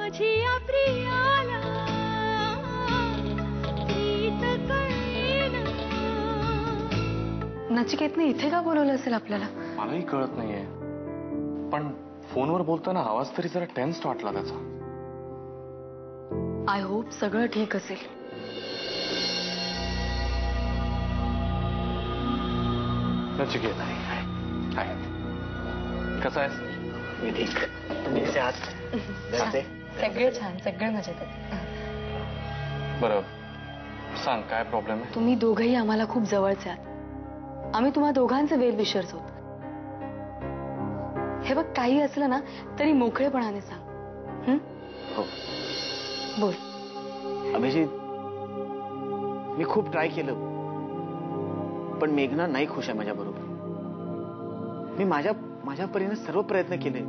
माझिया प्रियाला प्रीत कळेना. नचिकेतने इथे का बोलवलं असेल आपल्याला? मलाही कळत नाहीये, पण फोनवर बोलताना आवाज तरी जरा टेन्स्ड वाटला त्याचा. आय होप सगळं ठीक असेल. नचिकेत, हाय, कसा आहेस? मी ठीक. तुम्ही कसे आहात? घरचे सगळे छान, सगळे मजेत आहेत. बरं सांग, काय प्रॉब्लेम आहे? तुम्ही दोघंही आम्हाला खूप जवळचे आहात. आम्ही तुम्हा दोघांचे वेल विशर्स होत. हे बघ, काही असलं ना तरी मोकळेपणाने सांग. हो. बोल. अभिजित, मी खूप ट्राय केलं, पण मेघना नाही खुश आहे माझ्याबरोबर. मी माझ्या परीने सर्व प्रयत्न केले,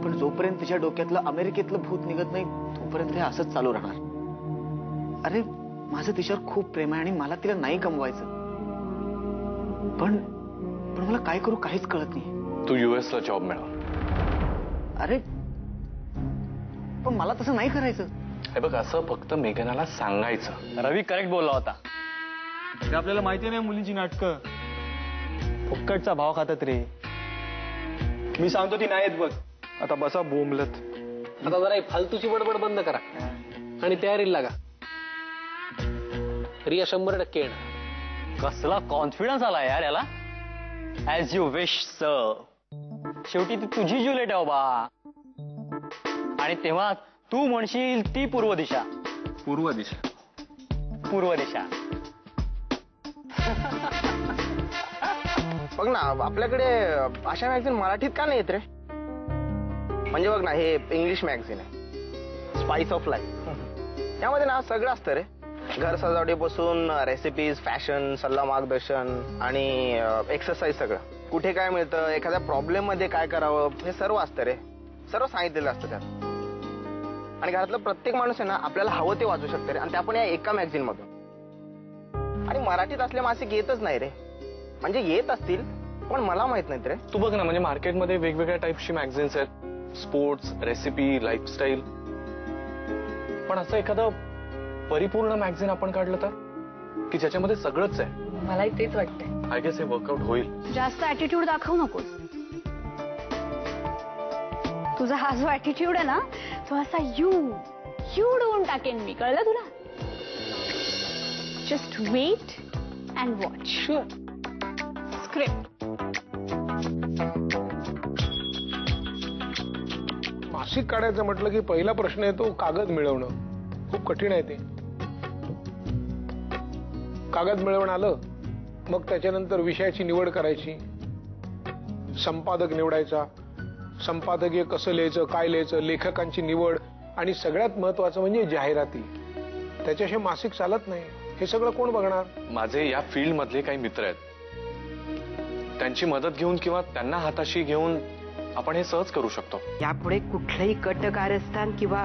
पण जोपर्यंत तिच्या डोक्यातलं अमेरिकेतलं भूत निघत नाही तोपर्यंत हे असंच चालू राहणार. अरे, माझं तिच्यावर खूप प्रेम आहे आणि मला तिला नाही गमवायचं, पण मला काय करू काहीच कळत नाही. तू US ला जॉब मिळव. अरे, पण मला तसं नाही करायचं. हे बघ, असं फक्त मेघनाला सांगायचं. रवी करेक्ट बोलला होता. आपल्याला माहिती नाही मुलींची नाटकं फुक्कटचा भाव खातात रे. मी सांगतो ती नाहीत बघ. आता बसा बोंबलत. आता जरा ही फालतूची बडबड बंद करा आणि तयारीला लागा. रिया 100% येणार. कसला कॉन्फिडन्स आला यार याला. As you wish sir. शेवटी ती तुझी ज्युलेट आहे बा, आणि तेव्हा तू म्हणशील ती पूर्व दिशा. पूर्व दिशा. पूर्व दिशा. बघ ना, आपल्याकडे अशा मॅगझिन मराठीत का नाही येत रे? म्हणजे बघ ना, हे इंग्लिश मॅगझिन आहे, स्पाइस ऑफ लाईफ. यामध्ये ना सगळं असतं रे. घर सजावटीपासून रेसिपीज, फॅशन, सल्ला मार्गदर्शन आणि एक्सरसाइज सगळं. कुठे काय मिळतं, एखाद्या प्रॉब्लेम मध्ये काय करावं, हे सर्व असतं रे. सर्व सांगितलेलं असतं त्यात. आणि घरातलं प्रत्येक माणूस आहे ना आपल्याला हवं ते वाचू शकते रे, आणि त्या पण या एका मॅगझिन मधून. आणि मराठीत असले मासिक येतच नाही रे. म्हणजे येत असतील पण मला माहित नाहीत रे. तू बघ ना, म्हणजे मार्केटमध्ये वेगवेगळ्या टाईपची मॅगझिन्स आहेत. Sports, recipe, lifestyle. पण असं एखादं परिपूर्ण मॅगझिन आपण काढलं तर, की ज्याच्यामध्ये सगळंच आहे. मलाही तेच वाटतंय. आय गेस हे वर्कआउट होईल. जास्त ऍटिट्यूड दाखवू नकोस. तुझा हा जो ऍटिट्यूड आहे ना, तो असा यू डोन टाकेन मी. कळलं तुला? Just wait and watch. Sure. Script. मासिक काढायचं म्हटलं की पहिला प्रश्न येतो कागद मिळवणं. खूप कठीण आहे ते. कागद मिळवणं आलं, मग त्याच्यानंतर विषयाची निवड करायची, संपादक निवडायचा, संपादकीय कसं लिहायचं, काय लिहायचं, लेखकांची निवड, आणि सगळ्यात महत्वाचं म्हणजे जाहिराती. त्याच्याशिवाय मासिक चालत नाही. हे सगळं कोण बघणार? माझे या फील्ड मधले काही मित्र आहेत, त्यांची मदत घेऊन किंवा त्यांना हाताशी घेऊन आपण हे सहज करू शकतो. यापुढे कुठलंही कटकारस्थान किंवा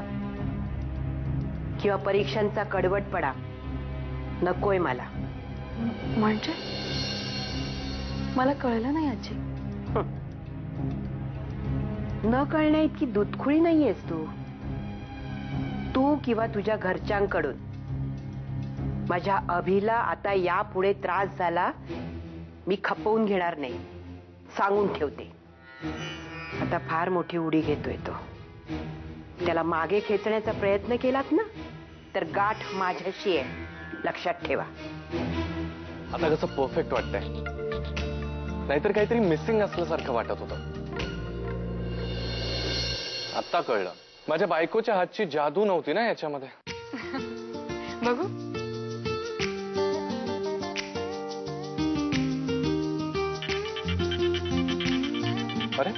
परीक्षांचा कडवटपणा नकोय मला. म्हणजे मला कळलं नाही आजी. न कळण्या इतकी दुधखुळी नाहीयेस तू किंवा तुझ्या घरच्यांकडून. माझ्या अभिला आता यापुढे त्रास झाला मी खपवून घेणार नाही, सांगून ठेवते. आता फार मोठी उडी घेतोय तो. त्याला मागे खेचण्याचा प्रयत्न केलात ना तर गाठ माझ्याशी आहे, लक्षात ठेवा. आता कसं परफेक्ट वाटतंय, नाहीतर काहीतरी मिसिंग असल्यासारखं वाटत होतं. आता कळलं, माझ्या बायकोच्या हातची जादू नव्हती ना याच्यामध्ये. बघू. अरे,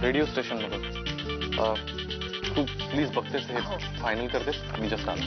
रेडिओ स्टेशन मधून. तू प्लीज बघतेस, हे फायनल करतेस. मी जस्ट आलो.